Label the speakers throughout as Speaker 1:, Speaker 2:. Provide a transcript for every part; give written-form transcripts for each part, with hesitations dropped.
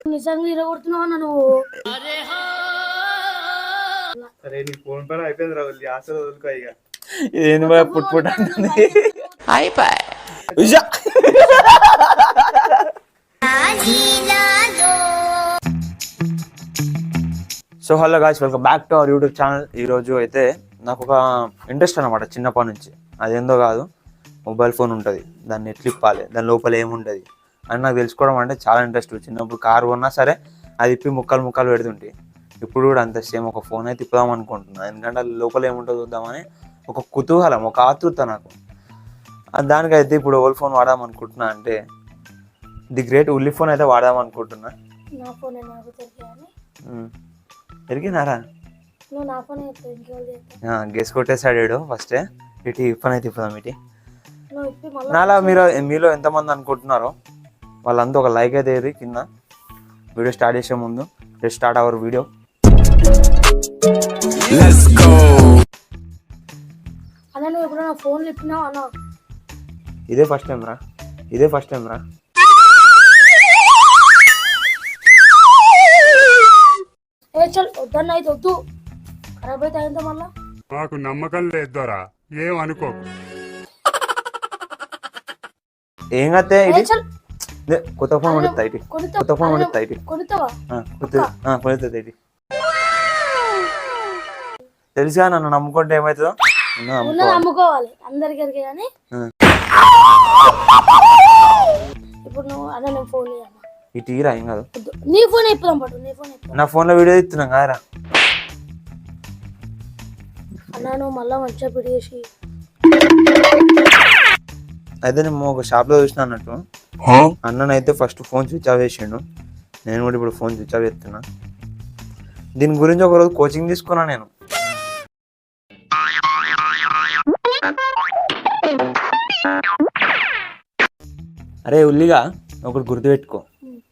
Speaker 1: నిజంగా ఇరగొడుతున్నావా నువ్వు?
Speaker 2: అరే నీ ఫోన్ పని అయిపోయింది రా అసలు వదులుకో ఇక.
Speaker 3: ఇదేంది బాయ్ పుట్ పుట్ అంటుంది. అయిపోయి so hello guys, welcome back to our YouTube channel. ఈరోజు అయితే నాకు ఒక ఇంట్రెస్ట్ అనమాట చిన్నప్పటి నుంచి. అదేందో కాదు, మొబైల్ ఫోన్ ఉంటుంది, దాన్ని ఎట్లా ఇప్పాలి, దాని లోపల ఏముంటుంది అని నాకు తెలుసుకోవడం అంటే చాలా ఇంట్రెస్ట్. చిన్నప్పుడు కారు కొన్నా సరే అది ఇప్పి ముక్కలు ముక్కలు పెడుతుంటే, ఇప్పుడు కూడా అంత సేమ్ ఒక ఫోన్ అయితే ఇప్పుదాం అనుకుంటున్నాను. ఎందుకంటే అది లోపల ఏముంటుందో చూద్దామని ఒక కుతూహలం, ఒక ఆతృత నాకు. దానికైతే ఇప్పుడు ఓల్డ్ ఫోన్ వాడదాం అనుకుంటున్నా, అంటే ది గ్రేట్ ఉల్లి ఫోన్ అయితే వాడదాం అనుకుంటున్నా. ఎరిగినారా? గెస్ కొట్టేసాడు ఫస్టే. ఇటు ఇప్పని అయితే ఇప్పుదాం. ఇటు నాలా మీలో ఎంతమంది అనుకుంటున్నారో వాళ్ళంతా ఒక లైక్ అయితే ఏది కింద. వీడియో స్టార్ట్ చేసే ముందు లెట్స్ స్టార్ట్ అవర్ వీడియో. ఇదే ఫస్ట్ టైం రా, ఇదే ఫస్ట్ టైం రా.
Speaker 1: వద్దు, ఖరాబ్ అయితే అయిందా మళ్ళా?
Speaker 4: మాకు నమ్మకం లేదురా, ఏం అనుకోకు.
Speaker 3: ఏం కత్తే ఇది కొత్త ఫోన్ కొడుతా, ఇటు కొత్త ఫోన్ కొడుతా, ఇటు కొడుతుంది. ఇటు తెలుసుగా, నన్ను నమ్ముకుంటే ఏమవుతుందో.
Speaker 1: నమ్ముకోవాలి అందరికి. కానీ ఇప్పుడు నువ్వు అన్న ఫోన్
Speaker 3: ఇటు ఇరా, ఏం కాదు.
Speaker 1: నీ ఫోన్ ఇప్పుదాం పట్టు, నీ ఫోన్
Speaker 3: నా ఫోన్ లో వీడియో ఇస్తున్నాం కదరా
Speaker 1: అన్నా. నువ్వు మళ్ళా మంచిగా పిడిచేసి
Speaker 3: అయితే నేను ఒక షాప్ లో చూసిన అన్నట్టు. అన్ననైతే ఫస్ట్ ఫోన్ స్విచ్ ఆఫ్ చేసిండు, నేను కూడా ఇప్పుడు ఫోన్ స్విచ్ ఆఫ్ చేస్తున్నా. దీని గురించి ఒకరోజు కోచింగ్ తీసుకున్నా నేను. అరే ఉల్లిగా ఒకటి గుర్తుపెట్టుకో,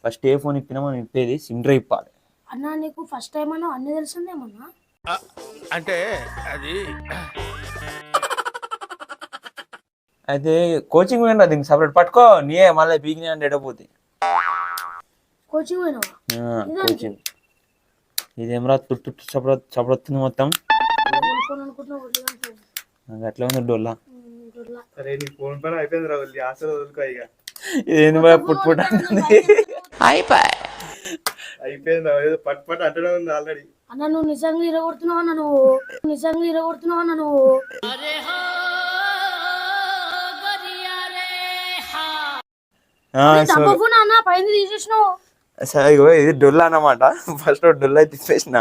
Speaker 3: ఫస్ట్ ఏ ఫోన్ ఇప్పినా మనం ఇప్పేది సిమ్ డ్రైవ్ ఇప్పాలి.
Speaker 1: అన్నా నీకు ఫస్ట్ టైం అన్నా అన్ని తెలిసిందేమన్నా?
Speaker 4: అంటే అది
Speaker 3: అయితే కోచింగ్ పోయినా దీనికి సపరేట్ పట్టుకో, నీయే మళ్ళీ పీకిని అంటే ఎడపోతే
Speaker 1: కోచింగ్ పోయినావా?
Speaker 3: కోచింగ్ ఇదేమరా తుట్టు చపడొస్తుంది మొత్తం. అట్లా ఉంది డొల్లా.
Speaker 2: అరే నీ ఫోన్ పని అయిపోయింది రా అసలు వదులుకో ఇక.
Speaker 3: ఇదేంది బాయ్ పుట్ పుట్ అంటుంది.
Speaker 2: అయిపోయింది ఏదో పట్ పట్ అంటనే ఉంది ఆల్రెడీ.
Speaker 1: అన్న నువ్వు నిజంగా ఇరగొడుతున్నావా నువ్వు? నిజంగా ఇరగొడుతున్నావా నువ్వు?
Speaker 3: ఇది డొల్లా అన్నమాట. ఫస్ట్ డొల్లా తిప్పేసిన.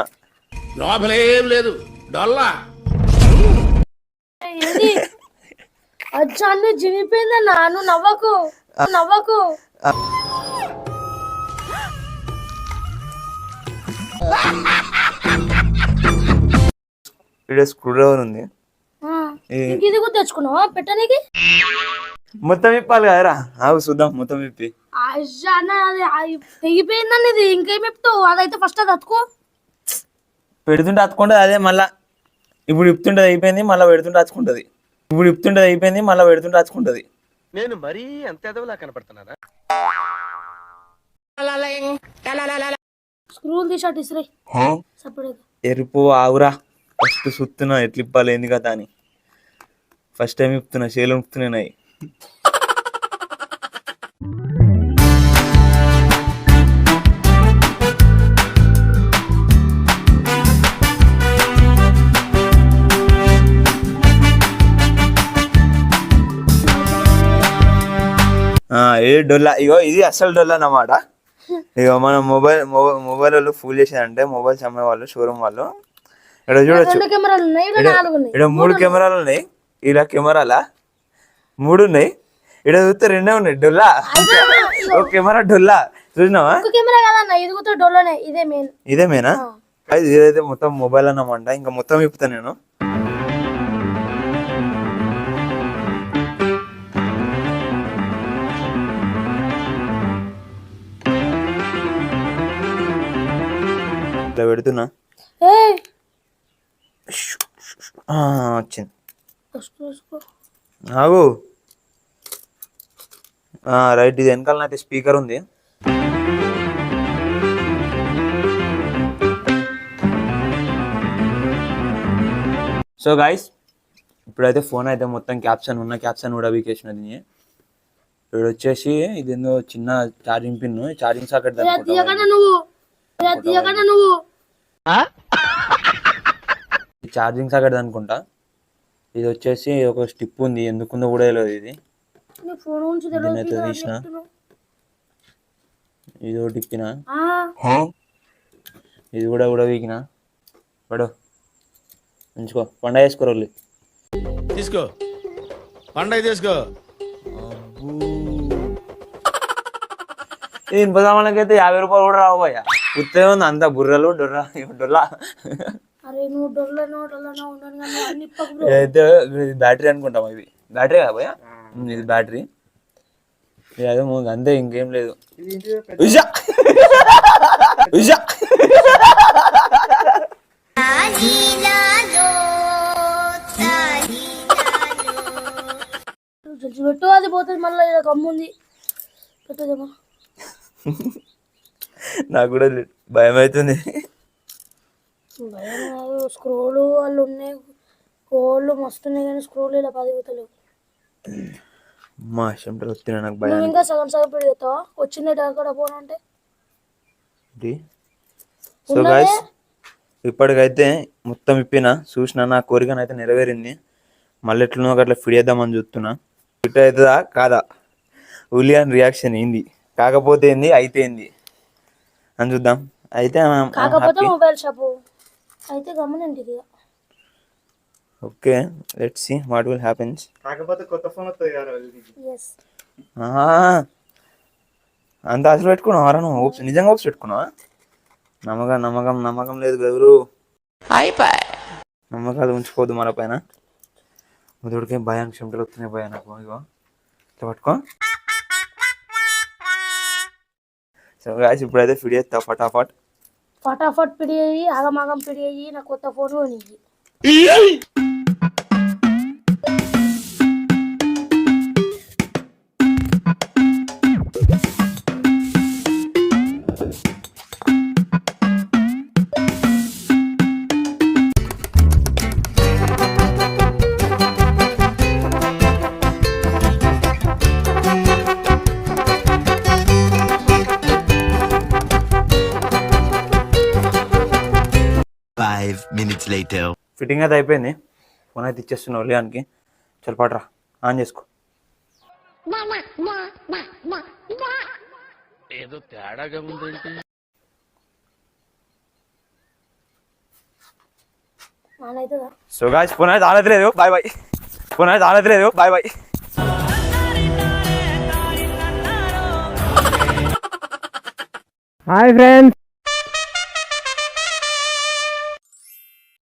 Speaker 4: లోపలేం లేదు, డొల్లా.
Speaker 1: అచ్చాన్ని జినిపోయిందన్నా, నువ్వు నవ్వకు నవ్వకు.
Speaker 3: స్క్రూ డ్రైవర్ ఉంది,
Speaker 1: ఇది కూడా తెచ్చుకున్నావా పెట్టడానికి?
Speaker 3: మొత్తం ఇప్పాలి కదరా, ఆగు చూద్దాం మొత్తం ఇప్పి.
Speaker 1: తెగిపోయిందని ఇది ఇంకేం చెప్తావు? అదైతే ఫస్ట్ అది అతుకో.
Speaker 3: పెడుతుంటే అతుకుంటది అదే మళ్ళా. ఇప్పుడు ఇప్పుతుంటే అయిపోయింది, మళ్ళీ పెడుతుంటే అతుకుంటది. ఇప్పుడు ఇప్పుతుంటే అయిపోయింది, మళ్ళీ పెడుతుంటే అతుకుంటది.
Speaker 5: నేను మరీ అంత ఎదవలా కనపడుతున్నానా?
Speaker 1: స్క్రూలు తీసాడు ఇస్రే సపరేట్.
Speaker 3: ఎరుపు ఆవురా, ఫస్ట్ సుత్తున్నా ఎట్లా ఇప్పాలి ఏంది కదా అని. ఫస్ట్ టైం ఇప్పుతున్నా, చేలు ఇప్పుతున్నాయి. ఏ డొల్లా, ఇగో ఇది అసలు డొల్లా అన్నమాట. ఇక మనం మొబైల్ వాళ్ళు ఫుల్ చేసేదంటే మొబైల్స్ అమ్మే వాళ్ళు, షోరూమ్ వాళ్ళు. ఇక్కడ చూడొచ్చు, ఇక్కడ 3 కెమెరాలు ఉన్నాయి. ఇలా కెమెరాలా 3 ఉన్నాయి. ఇక్కడ చూస్తే 2 ఉన్నాయి. డొల్లా ఒక కెమెరా డొల్లా చూసినావా? ఇదే మెయినా? ఇదైతే మొత్తం మొబైల్ అన్నమాట. ఇంకా మొత్తం ఇప్పుతా నేను. పెడుతున్నా, వచ్చింది. ఆగు, రైట్. ఇది వెనకాల అయితే స్పీకర్ ఉంది. సో గైస్ ఇప్పుడైతే ఫోన్ అయితే మొత్తం క్యాప్షన్ కూడా వీకేసినది. ఇప్పుడు వచ్చేసి ఇది ఏందో చిన్న ఛార్జింగ్ పిన్, ఛార్జింగ్ సాకెట్
Speaker 1: నువ్వు
Speaker 3: ఛార్జింగ్ సాకెట్ అనుకుంటా. ఇది వచ్చేసి ఒక స్టిప్ ఉంది, ఎందుకుందో కూడా తెలియదు. ఇది దీన్నైతే తీసిన, ఇది ఒకటి ఇప్పిన, ఇది కూడా వీకిన. పడు ఉంచుకో, పండగ చేసుకోరు వాళ్ళు.
Speaker 4: తీసుకో పండగ తీసుకో.
Speaker 3: ఇనుపదామలకైతే 50 రూపాయలు కూడా రావు భయ్యా. ఉత్తే ఉంది అంత బుర్రలు డొల్లా. అయితే బ్యాటరీ అనుకుంటాం, ఇది బ్యాటరీ కదా భయ్యా, ఇది బ్యాటరీ. అదే అంతే, ఇంకేం లేదు.
Speaker 1: పెట్టు, అది పోతుంది మళ్ళీ. ఇలా కమ్ముంది పెట్టదేమో.
Speaker 3: నాకు కూడా భయం అవుతుంది.
Speaker 1: భయం కాదు, స్క్రోలు వాళ్ళు ఉన్నాయి, కోళ్ళు మస్తున్నాయి కానీ స్క్రోలు ఇలా పదిగుతలేవు.
Speaker 3: మా చెమటలు వస్తున్నాయి నాకు
Speaker 1: నువ్వు
Speaker 3: భయం.
Speaker 1: ఇంకా సగం పెడతావా వచ్చిందే అక్కడ పోనంటే.
Speaker 3: సో గైస్ ఇప్పటికైతే మొత్తం ఇప్పిన, చూసిన, నా కోరికనైతే నెరవేరింది. మళ్ళీ ఎట్లనో అట్లా ఫిడియేద్దామని చూస్తున్నా. ఫిట్ అవుతుందా కాదా, ఉలియన్ రియాక్షన్ ఏంది, కాకపోతే ఏంది అయితే ఏంది అని చూద్దాం. అయితే
Speaker 1: కాకపోతే మొబైల్ షాపు అయితే గమనింటికి.
Speaker 3: Okay, let's see what will happens.
Speaker 2: కాకపోతే కొత్త ఫోన్ వస్తుంది కదా నీకు.
Speaker 1: ఎస్
Speaker 3: అంత అసలు పెట్టుకున్నావా నువ్వు? హోప్స్ నిజంగా హోప్స్ పెట్టుకున్నావా? నమ్మకం లేదు గౌరు. నమ్మకాలు ఉంచుకోవద్దు మన పైన. ముదుడికే భయానికి చెమటలు వస్తున్నాయి భయ నాకు. ఇగో ఇట్లా పట్టుకో. సో గాయ్స్ ఇప్పుడైతే ఫిడి చేస్తా
Speaker 1: ఫటాఫట్ పిడి అయ్యి ఆగమాగం పిడి అయ్యి నా కొత్త ఫోన్ కొనియ్యి.
Speaker 3: ఫిట్టింగ్ అయితే అయిపోయింది. ఫోన్ అయితే ఇచ్చేస్తున్నా ఒలియానికి. చల్ పాటరా, ఆన్ చేసుకో.
Speaker 4: ఏదో తేడాగా ఉందేంటి?
Speaker 3: సో గాయ్స్ ఫోన్ అయితే ఆనట్లేదు, బాయ్ బాయ్. ఫోన్ అయితే ఆనట్లేదు, బాయ్ బాయ్.
Speaker 6: Hi friends,